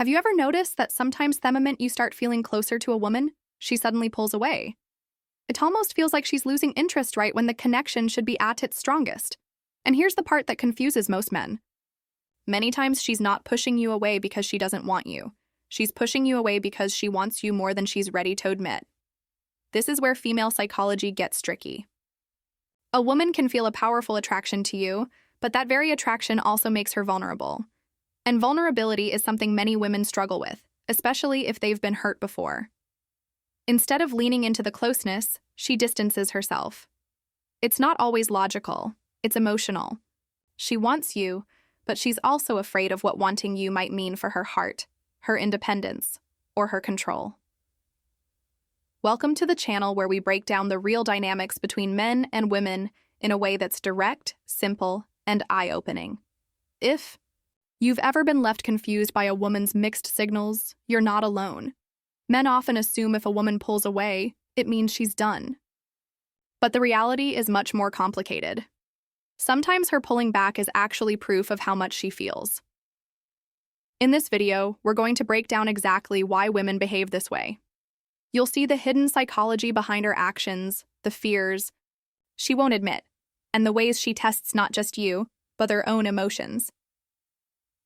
Have you ever noticed that sometimes the moment you start feeling closer to a woman, she suddenly pulls away? It almost feels like she's losing interest right when the connection should be at its strongest. And here's the part that confuses most men. Many times she's not pushing you away because she doesn't want you. She's pushing you away because she wants you more than she's ready to admit. This is where female psychology gets tricky. A woman can feel a powerful attraction to you, but that very attraction also makes her vulnerable. And vulnerability is something many women struggle with, especially if they've been hurt before. Instead of leaning into the closeness, she distances herself. It's not always logical, it's emotional. She wants you, but she's also afraid of what wanting you might mean for her heart, her independence, or her control. Welcome to the channel where we break down the real dynamics between men and women in a way that's direct, simple, and eye-opening. If you've ever been left confused by a woman's mixed signals, you're not alone. Men often assume if a woman pulls away, it means she's done. But the reality is much more complicated. Sometimes her pulling back is actually proof of how much she feels. In this video, we're going to break down exactly why women behave this way. You'll see the hidden psychology behind her actions, the fears she won't admit, and the ways she tests not just you, but their own emotions.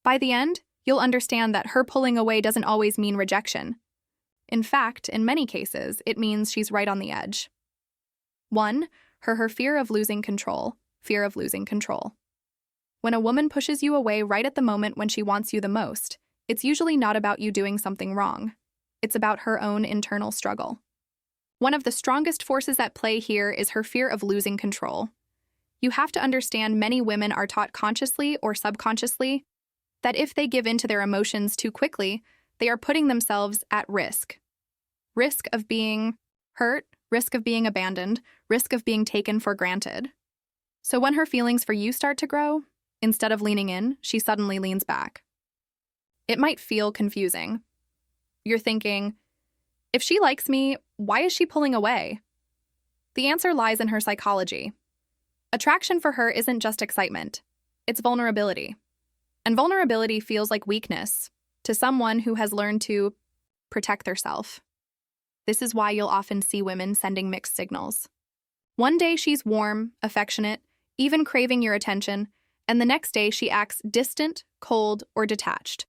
By the end, you'll understand that her pulling away doesn't always mean rejection. In fact, in many cases, it means she's right on the edge. 1. Her fear of losing control. Fear of losing control. When a woman pushes you away right at the moment when she wants you the most, it's usually not about you doing something wrong. It's about her own internal struggle. One of the strongest forces at play here is her fear of losing control. You have to understand many women are taught consciously or subconsciously that if they give in to their emotions too quickly, they are putting themselves at risk. Risk of being hurt, risk of being abandoned, risk of being taken for granted. So when her feelings for you start to grow, instead of leaning in, she suddenly leans back. It might feel confusing. You're thinking, if she likes me, why is she pulling away? The answer lies in her psychology. Attraction for her isn't just excitement, it's vulnerability. And vulnerability feels like weakness to someone who has learned to protect herself. This is why you'll often see women sending mixed signals. One day she's warm, affectionate, even craving your attention, and the next day she acts distant, cold, or detached.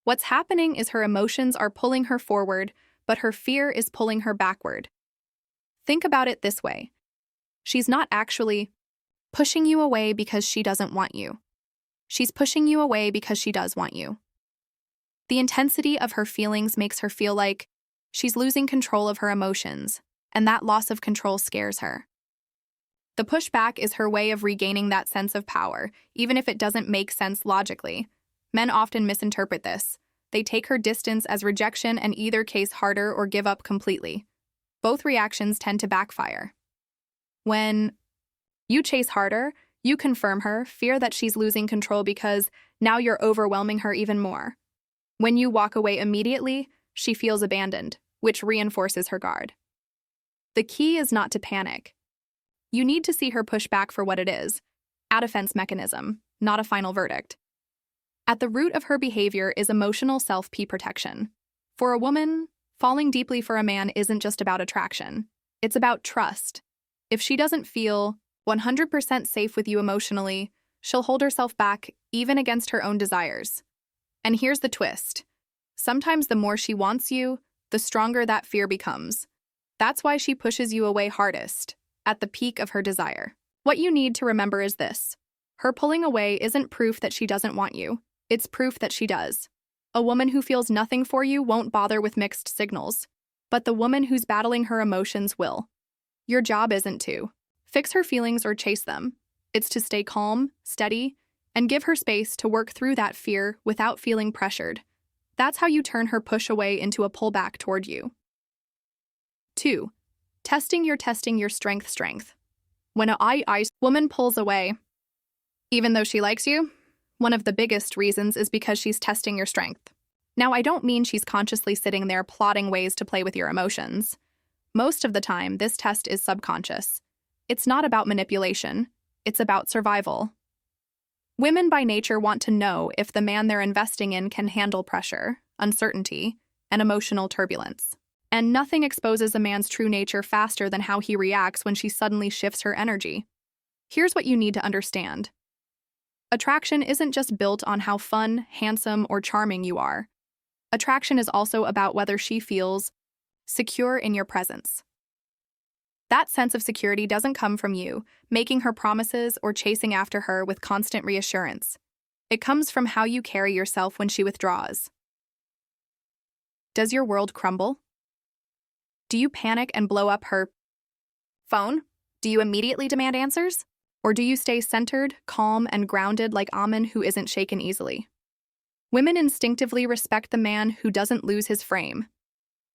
What's happening is her emotions are pulling her forward, but her fear is pulling her backward. Think about it this way. She's not actually pushing you away because she doesn't want you. She's pushing you away because she does want you. The intensity of her feelings makes her feel like she's losing control of her emotions, and that loss of control scares her. The pushback is her way of regaining that sense of power, even if it doesn't make sense logically. Men often misinterpret this. They take her distance as rejection and either chase harder or give up completely. Both reactions tend to backfire. When you chase harder, you confirm her, fear that she's losing control because now you're overwhelming her even more. When you walk away immediately, she feels abandoned, which reinforces her guard. The key is not to panic. You need to see her push back for what it is, a defense mechanism, not a final verdict. At the root of her behavior is emotional self-protection. For a woman, falling deeply for a man isn't just about attraction. It's about trust. If she doesn't feel 100% safe with you emotionally, she'll hold herself back even against her own desires. And here's the twist. Sometimes the more she wants you, the stronger that fear becomes. That's why she pushes you away hardest, at the peak of her desire. What you need to remember is this. Her pulling away isn't proof that she doesn't want you. It's proof that she does. A woman who feels nothing for you won't bother with mixed signals, but the woman who's battling her emotions will. Your job isn't to fix her feelings or chase them. It's to stay calm, steady, and give her space to work through that fear without feeling pressured. That's how you turn her push away into a pullback toward you. 2. Testing your strength. When a woman pulls away, even though she likes you, one of the biggest reasons is because she's testing your strength. Now, I don't mean she's consciously sitting there plotting ways to play with your emotions. Most of the time, this test is subconscious. It's not about manipulation. It's about survival. Women by nature want to know if the man they're investing in can handle pressure, uncertainty, and emotional turbulence. And nothing exposes a man's true nature faster than how he reacts when she suddenly shifts her energy. Here's what you need to understand. Attraction isn't just built on how fun, handsome, or charming you are. Attraction is also about whether she feels secure in your presence. That sense of security doesn't come from you making her promises or chasing after her with constant reassurance. It comes from how you carry yourself when she withdraws. Does your world crumble? Do you panic and blow up her phone? Do you immediately demand answers? Or do you stay centered, calm, and grounded like Amen, who isn't shaken easily? Women instinctively respect the man who doesn't lose his frame.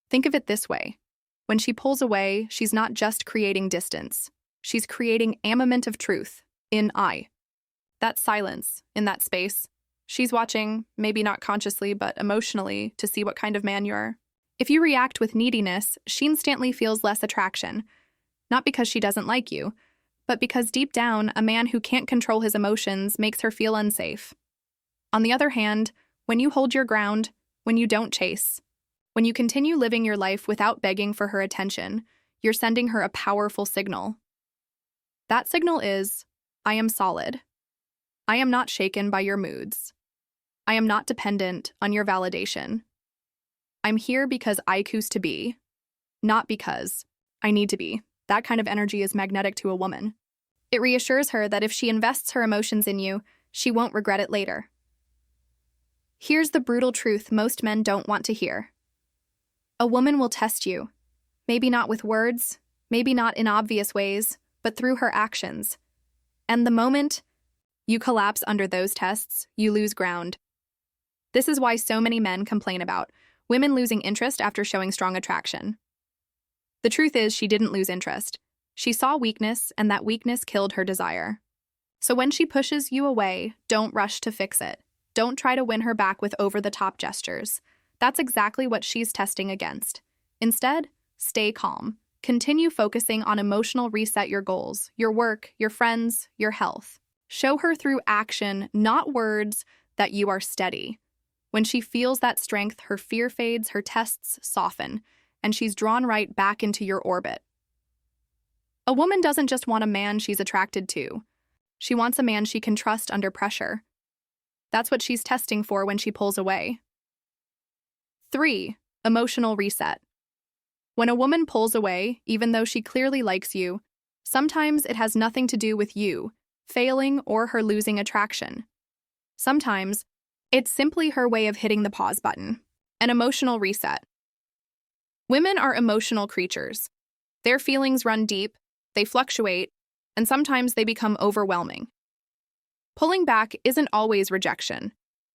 Think of it this way. When she pulls away, she's not just creating distance. She's creating armament of truth, in I. That silence, in that space, she's watching, maybe not consciously, but emotionally, to see what kind of man you're. If you react with neediness, she instantly feels less attraction. Not because she doesn't like you, but because deep down, a man who can't control his emotions makes her feel unsafe. On the other hand, when you hold your ground, when you don't chase, when you continue living your life without begging for her attention, you're sending her a powerful signal. That signal is, I am solid. I am not shaken by your moods. I am not dependent on your validation. I'm here because I choose to be, not because I need to be. That kind of energy is magnetic to a woman. It reassures her that if she invests her emotions in you, she won't regret it later. Here's the brutal truth most men don't want to hear. A woman will test you, maybe not with words, maybe not in obvious ways, but through her actions. And the moment you collapse under those tests, you lose ground. This is why so many men complain about women losing interest after showing strong attraction. The truth is, she didn't lose interest. She saw weakness, and that weakness killed her desire. So when she pushes you away, don't rush to fix it. Don't try to win her back with over-the-top gestures. That's exactly what she's testing against. Instead, stay calm. Continue focusing on emotional reset your goals, your work, your friends, your health. Show her through action, not words, that you are steady. When she feels that strength, her fear fades, her tests soften, and she's drawn right back into your orbit. A woman doesn't just want a man she's attracted to. She wants a man she can trust under pressure. That's what she's testing for when she pulls away. 3. Emotional reset. When a woman pulls away, even though she clearly likes you, sometimes it has nothing to do with you failing or her losing attraction. Sometimes it's simply her way of hitting the pause button, an emotional reset. Women are emotional creatures. Their feelings run deep, they fluctuate, and sometimes they become overwhelming. Pulling back isn't always rejection.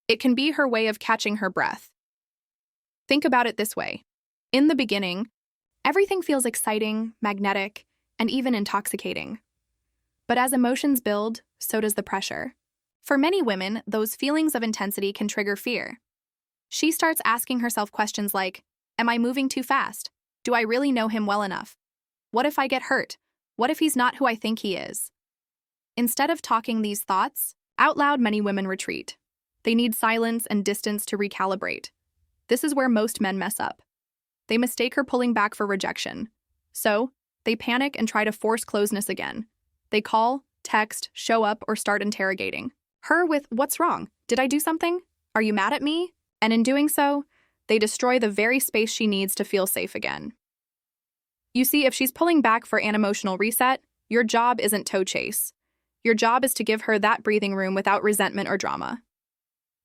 It can be her way of catching her breath. Think about it this way. In the beginning, everything feels exciting, magnetic, and even intoxicating. But as emotions build, so does the pressure. For many women, those feelings of intensity can trigger fear. She starts asking herself questions like, am I moving too fast? Do I really know him well enough? What if I get hurt? What if he's not who I think he is? Instead of talking these thoughts out loud, many women retreat. They need silence and distance to recalibrate. This is where most men mess up. They mistake her pulling back for rejection. So, they panic and try to force closeness again. They call, text, show up, or start interrogating her with, what's wrong? Did I do something? Are you mad at me? And in doing so, they destroy the very space she needs to feel safe again. You see, if she's pulling back for an emotional reset, your job isn't toe chase. Your job is to give her that breathing room without resentment or drama.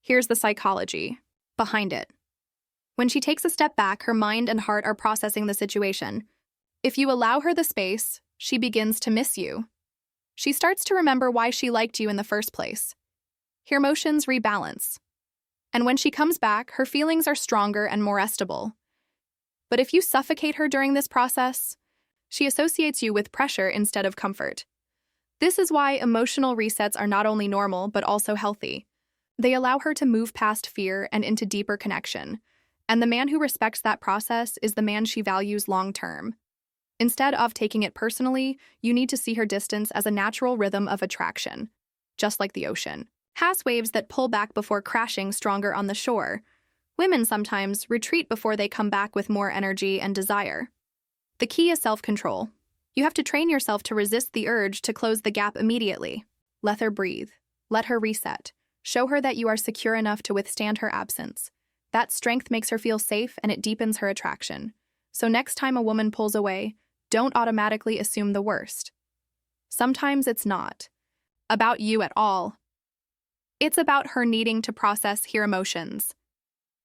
Here's the psychology behind it. When she takes a step back, her mind and heart are processing the situation. If you allow her the space, she begins to miss you. She starts to remember why she liked you in the first place. Her emotions rebalance. And when she comes back, her feelings are stronger and more restable. But if you suffocate her during this process, she associates you with pressure instead of comfort. This is why emotional resets are not only normal, but also healthy. They allow her to move past fear and into deeper connection. And the man who respects that process is the man she values long-term. Instead of taking it personally, you need to see her distance as a natural rhythm of attraction, just like the ocean has waves that pull back before crashing stronger on the shore. Women sometimes retreat before they come back with more energy and desire. The key is self-control. You have to train yourself to resist the urge to close the gap immediately. Let her breathe. Let her reset. Show her that you are secure enough to withstand her absence. That strength makes her feel safe and it deepens her attraction. So next time a woman pulls away, don't automatically assume the worst. Sometimes it's not about you at all. It's about her needing to process your emotions.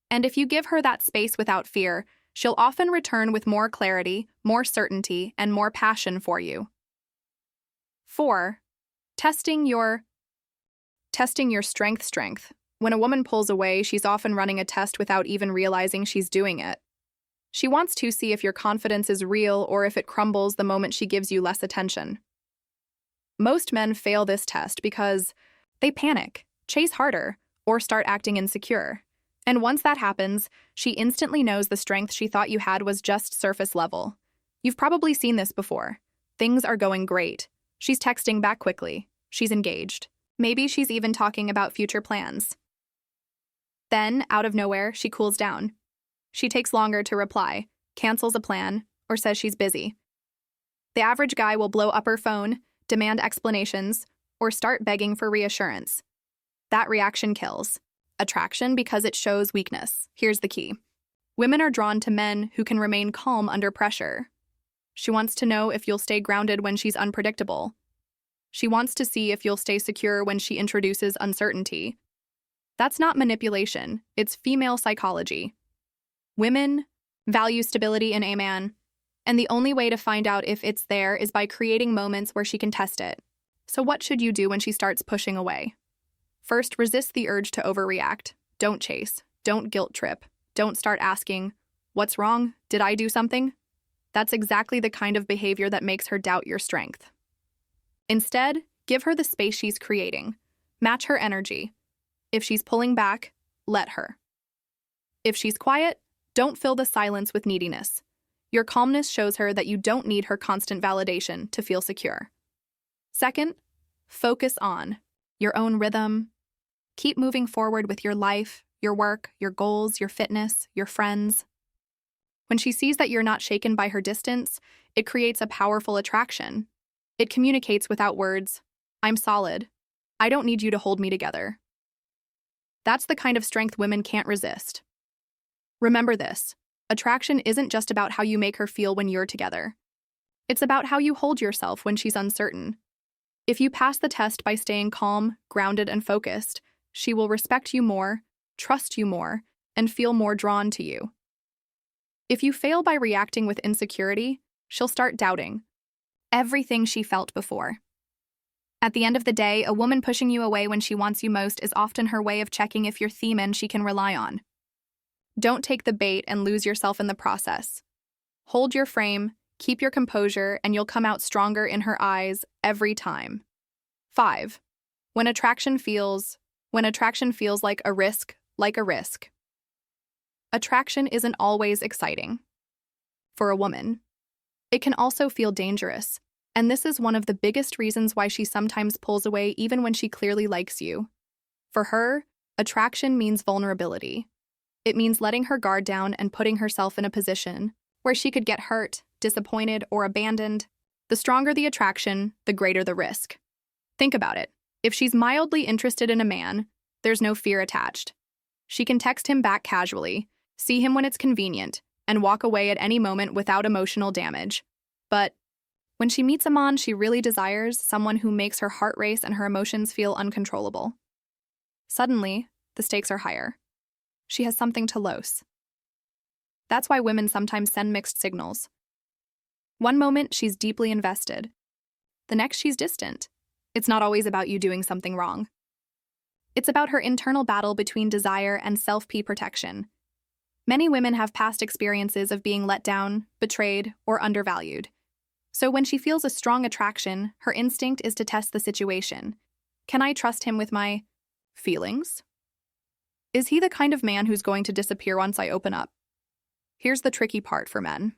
And if you give her that space without fear, she'll often return with more clarity, more certainty, and more passion for you. 4. Testing your strength. When a woman pulls away, she's often running a test without even realizing she's doing it. She wants to see if your confidence is real or if it crumbles the moment she gives you less attention. Most men fail this test because they panic, chase harder, or start acting insecure. And once that happens, she instantly knows the strength she thought you had was just surface level. You've probably seen this before. Things are going great. She's texting back quickly. She's engaged. Maybe she's even talking about future plans. Then, out of nowhere, she cools down. She takes longer to reply, cancels a plan, or says she's busy. The average guy will blow up her phone, demand explanations, or start begging for reassurance. That reaction kills. Attraction because it shows weakness. Here's the key. Women are drawn to men who can remain calm under pressure. She wants to know if you'll stay grounded when she's unpredictable. She wants to see if you'll stay secure when she introduces uncertainty. That's not manipulation, it's female psychology. Women value stability in a man, and the only way to find out if it's there is by creating moments where she can test it. So what should you do when she starts pushing away? First, resist the urge to overreact. Don't chase. Don't guilt trip. Don't start asking, "What's wrong? Did I do something?" That's exactly the kind of behavior that makes her doubt your strength. Instead, give her the space she's creating. Match her energy. If she's pulling back, let her. If she's quiet, don't fill the silence with neediness. Your calmness shows her that you don't need her constant validation to feel secure. Second, focus on your own rhythm. Keep moving forward with your life, your work, your goals, your fitness, your friends. When she sees that you're not shaken by her distance, it creates a powerful attraction. It communicates without words. I'm solid. I don't need you to hold me together. That's the kind of strength women can't resist. Remember this. Attraction isn't just about how you make her feel when you're together. It's about how you hold yourself when she's uncertain. If you pass the test by staying calm, grounded, and focused, she will respect you more, trust you more, and feel more drawn to you. If you fail by reacting with insecurity, she'll start doubting everything she felt before. At the end of the day, a woman pushing you away when she wants you most is often her way of checking if you're the man she can rely on. Don't take the bait and lose yourself in the process. Hold your frame, keep your composure, and you'll come out stronger in her eyes every time. 5. When attraction feels like a risk. Attraction isn't always exciting. For a woman, it can also feel dangerous, and this is one of the biggest reasons why she sometimes pulls away even when she clearly likes you. For her, attraction means vulnerability. It means letting her guard down and putting herself in a position where she could get hurt, disappointed, or abandoned. The stronger the attraction, the greater the risk. Think about it. If she's mildly interested in a man, there's no fear attached. She can text him back casually, see him when it's convenient, and walk away at any moment without emotional damage. But when she meets a man she really desires, someone who makes her heart race and her emotions feel uncontrollable, suddenly, the stakes are higher. She has something to lose. That's why women sometimes send mixed signals. One moment, she's deeply invested. The next, she's distant. It's not always about you doing something wrong. It's about her internal battle between desire and self-protection. Many women have past experiences of being let down, betrayed, or undervalued. So when she feels a strong attraction, her instinct is to test the situation. Can I trust him with my feelings? Is he the kind of man who's going to disappear once I open up? Here's the tricky part for men.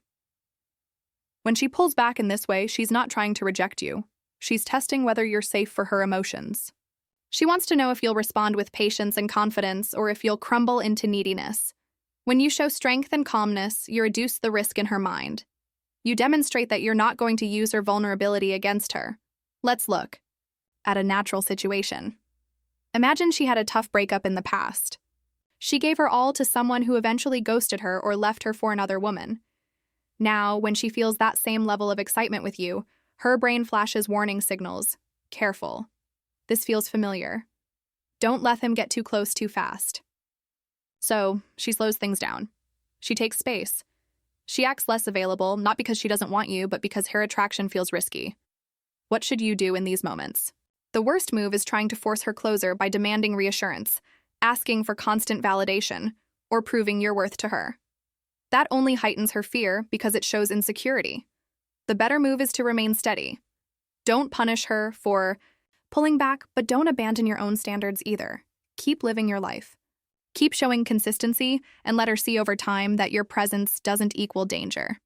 When she pulls back in this way, she's not trying to reject you. She's testing whether you're safe for her emotions. She wants to know if you'll respond with patience and confidence or if you'll crumble into neediness. When you show strength and calmness, you reduce the risk in her mind. You demonstrate that you're not going to use her vulnerability against her. Let's look at a natural situation. Imagine she had a tough breakup in the past. She gave her all to someone who eventually ghosted her or left her for another woman. Now, when she feels that same level of excitement with you, her brain flashes warning signals. Careful. This feels familiar. Don't let him get too close too fast. So, she slows things down. She takes space. She acts less available, not because she doesn't want you, but because her attraction feels risky. What should you do in these moments? The worst move is trying to force her closer by demanding reassurance, asking for constant validation, or proving your worth to her. That only heightens her fear because it shows insecurity. The better move is to remain steady. Don't punish her for pulling back, but don't abandon your own standards either. Keep living your life. Keep showing consistency and let her see over time that your presence doesn't equal danger.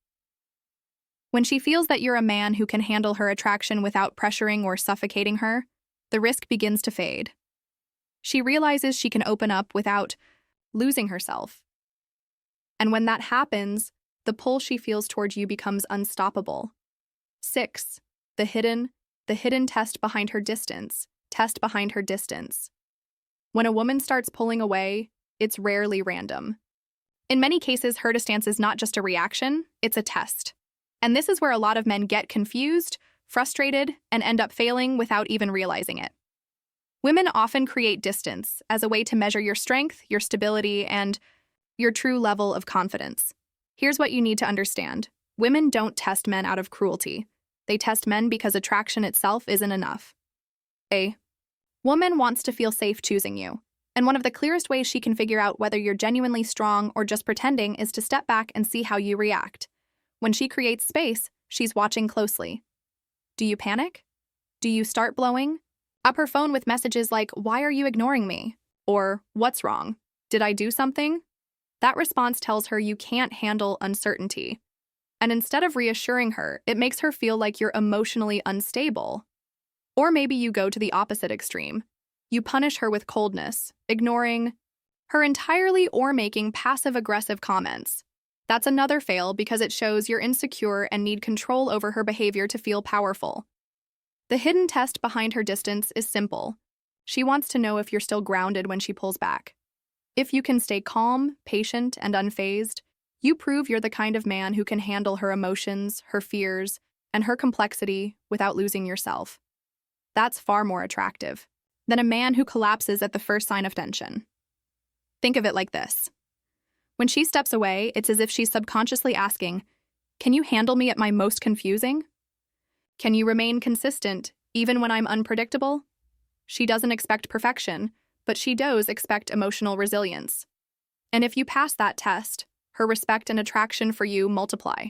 When she feels that you're a man who can handle her attraction without pressuring or suffocating her, the risk begins to fade. She realizes she can open up without losing herself. And when that happens, the pull she feels toward you becomes unstoppable. 6. The hidden test behind her distance. Test behind her distance. When a woman starts pulling away, it's rarely random. In many cases, her distance is not just a reaction, it's a test. And this is where a lot of men get confused, frustrated, and end up failing without even realizing it. Women often create distance as a way to measure your strength, your stability, and your true level of confidence. Here's what you need to understand. Women don't test men out of cruelty. They test men because attraction itself isn't enough. A woman wants to feel safe choosing you, and one of the clearest ways she can figure out whether you're genuinely strong or just pretending is to step back and see how you react. When she creates space, she's watching closely. Do you panic? Do you start blowing up her phone with messages like, "Why are you ignoring me?" Or, "What's wrong? Did I do something?" That response tells her you can't handle uncertainty. And instead of reassuring her, it makes her feel like you're emotionally unstable. Or maybe you go to the opposite extreme. You punish her with coldness, ignoring her entirely or making passive-aggressive comments. That's another fail because it shows you're insecure and need control over her behavior to feel powerful. The hidden test behind her distance is simple. She wants to know if you're still grounded when she pulls back. If you can stay calm, patient, and unfazed, you prove you're the kind of man who can handle her emotions, her fears, and her complexity without losing yourself. That's far more attractive than a man who collapses at the first sign of tension. Think of it like this. When she steps away, it's as if she's subconsciously asking, "Can you handle me at my most confusing? Can you remain consistent even when I'm unpredictable?" She doesn't expect perfection, but she does expect emotional resilience. And if you pass that test, her respect and attraction for you multiply.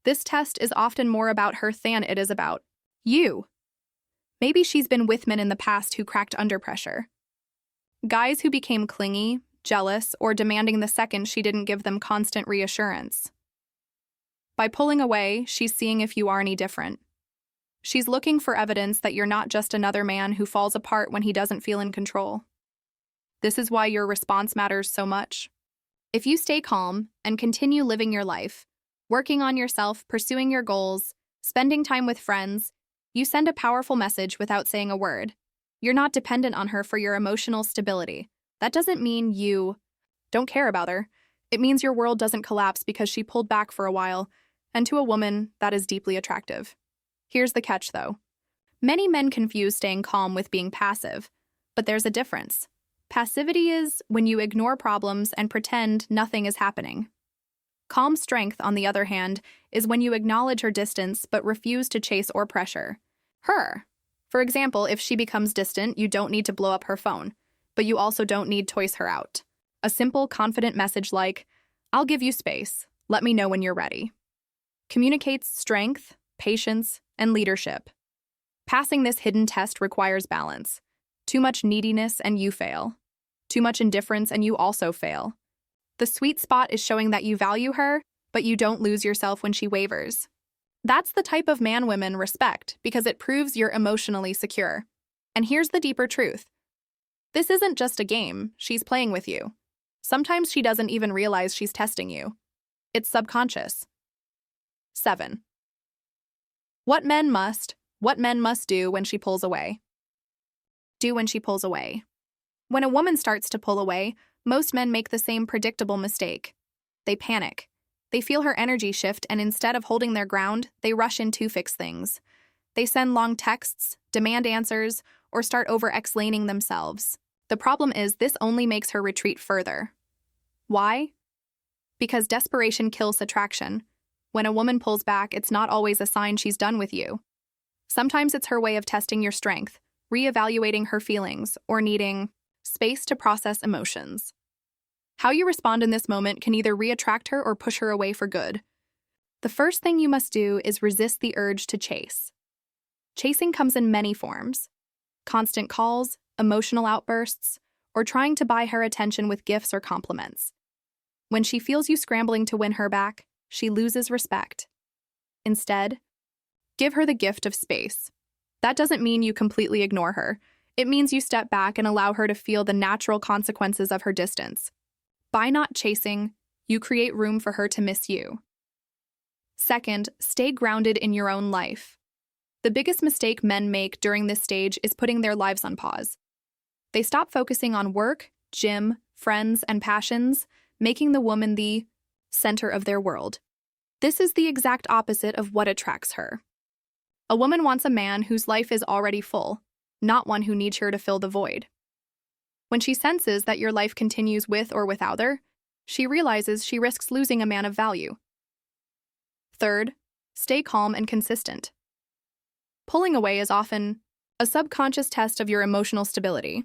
This test is often more about her than it is about you. Maybe she's been with men in the past who cracked under pressure. Guys who became clingy, jealous, or demanding the second she didn't give them constant reassurance. By pulling away, she's seeing if you are any different. She's looking for evidence that you're not just another man who falls apart when he doesn't feel in control. This is why your response matters so much. If you stay calm and continue living your life, working on yourself, pursuing your goals, spending time with friends, you send a powerful message without saying a word. You're not dependent on her for your emotional stability. That doesn't mean you don't care about her. It means your world doesn't collapse because she pulled back for a while, and to a woman, that is deeply attractive. Here's the catch, though. Many men confuse staying calm with being passive, but there's a difference. Passivity is when you ignore problems and pretend nothing is happening. Calm strength, on the other hand, is when you acknowledge her distance but refuse to chase or pressure her. For example, if she becomes distant, you don't need to blow up her phone, but you also don't need to toss her out. A simple, confident message like, "I'll give you space. Let me know when you're ready," communicates strength, patience, and leadership. Passing this hidden test requires balance. Too much neediness and you fail. Too much indifference and you also fail. The sweet spot is showing that you value her, but you don't lose yourself when she wavers. That's the type of man women respect because it proves you're emotionally secure. And here's the deeper truth. This isn't just a game, she's playing with you. Sometimes she doesn't even realize she's testing you. It's subconscious. 7. What men must do when she pulls away. Do when she pulls away. When a woman starts to pull away, most men make the same predictable mistake. They panic. They feel her energy shift, and instead of holding their ground, they rush in to fix things. They send long texts, demand answers, or start over-explaining themselves. The problem is this only makes her retreat further. Why? Because desperation kills attraction. When a woman pulls back, it's not always a sign she's done with you. Sometimes it's her way of testing your strength, reevaluating her feelings, or needing space to process emotions. How you respond in this moment can either re-attract her or push her away for good. The first thing you must do is resist the urge to chase. Chasing comes in many forms: constant calls, emotional outbursts, or trying to buy her attention with gifts or compliments. When she feels you scrambling to win her back, she loses respect. Instead, give her the gift of space. That doesn't mean you completely ignore her. It means you step back and allow her to feel the natural consequences of her distance. By not chasing, you create room for her to miss you. Second, stay grounded in your own life. The biggest mistake men make during this stage is putting their lives on pause. They stop focusing on work, gym, friends, and passions, making the woman the center of their world. This is the exact opposite of what attracts her. A woman wants a man whose life is already full, not one who needs her to fill the void. When she senses that your life continues with or without her, she realizes she risks losing a man of value. Third, stay calm and consistent. Pulling away is often a subconscious test of your emotional stability.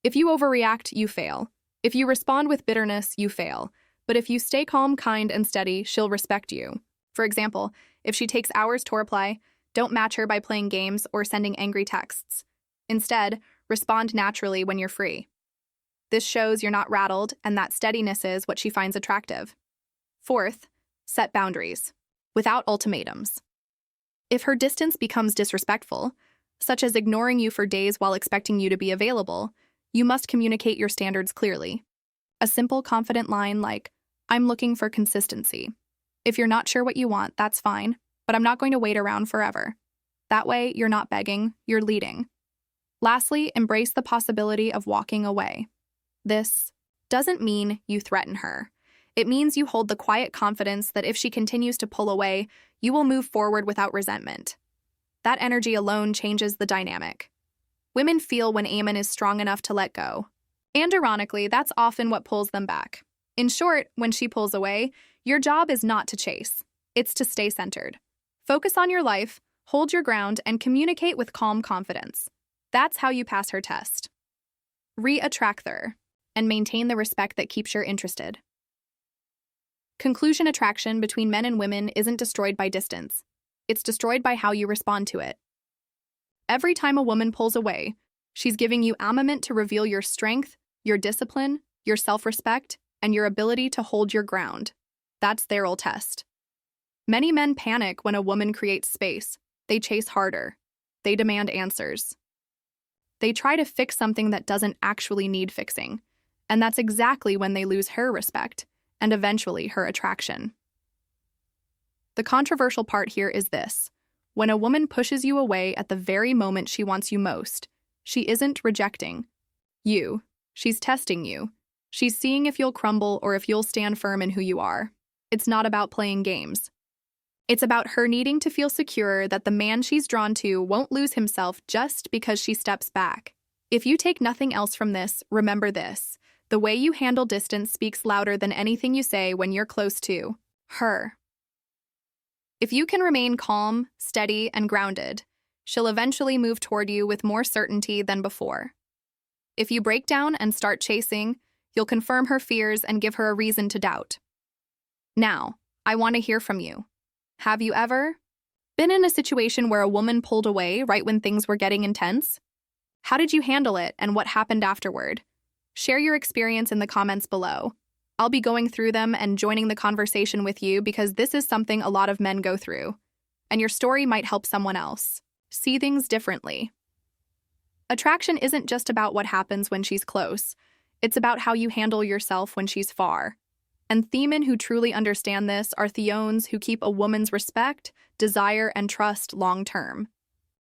If you overreact, you fail. If you respond with bitterness, you fail. But if you stay calm, kind, and steady, she'll respect you. For example, if she takes hours to reply, don't match her by playing games or sending angry texts. Instead, respond naturally when you're free. This shows you're not rattled and that steadiness is what she finds attractive. Fourth, set boundaries, without ultimatums. If her distance becomes disrespectful, such as ignoring you for days while expecting you to be available, you must communicate your standards clearly. A simple, confident line like, "I'm looking for consistency. If you're not sure what you want, that's fine, but I'm not going to wait around forever." That way, you're not begging, you're leading. Lastly, embrace the possibility of walking away. This doesn't mean you threaten her. It means you hold the quiet confidence that if she continues to pull away, you will move forward without resentment. That energy alone changes the dynamic. Women feel when a man is strong enough to let go. And ironically, that's often what pulls them back. In short, when she pulls away, your job is not to chase. It's to stay centered. Focus on your life, hold your ground, and communicate with calm confidence. That's how you pass her test. Re-attract her, and maintain the respect that keeps her interested. Conclusion: attraction between men and women isn't destroyed by distance. It's destroyed by how you respond to it. Every time a woman pulls away, she's giving you armament to reveal your strength, your discipline, your self-respect, and your ability to hold your ground. That's their old test. Many men panic when a woman creates space. They chase harder. They demand answers. They try to fix something that doesn't actually need fixing. And that's exactly when they lose her respect and eventually her attraction. The controversial part here is this: when a woman pushes you away at the very moment she wants you most, she isn't rejecting you. She's testing you. She's seeing if you'll crumble or if you'll stand firm in who you are. It's not about playing games. It's about her needing to feel secure that the man she's drawn to won't lose himself just because she steps back. If you take nothing else from this, remember this: the way you handle distance speaks louder than anything you say when you're close to her. If you can remain calm, steady, and grounded, she'll eventually move toward you with more certainty than before. If you break down and start chasing, you'll confirm her fears and give her a reason to doubt. Now, I want to hear from you. Have you ever been in a situation where a woman pulled away right when things were getting intense? How did you handle it and what happened afterward? Share your experience in the comments below. I'll be going through them and joining the conversation with you because this is something a lot of men go through, and your story might help someone else see things differently. Attraction isn't just about what happens when she's close. It's about how you handle yourself when she's far. And Themen who truly understand this are Theones who keep a woman's respect, desire, and trust long term.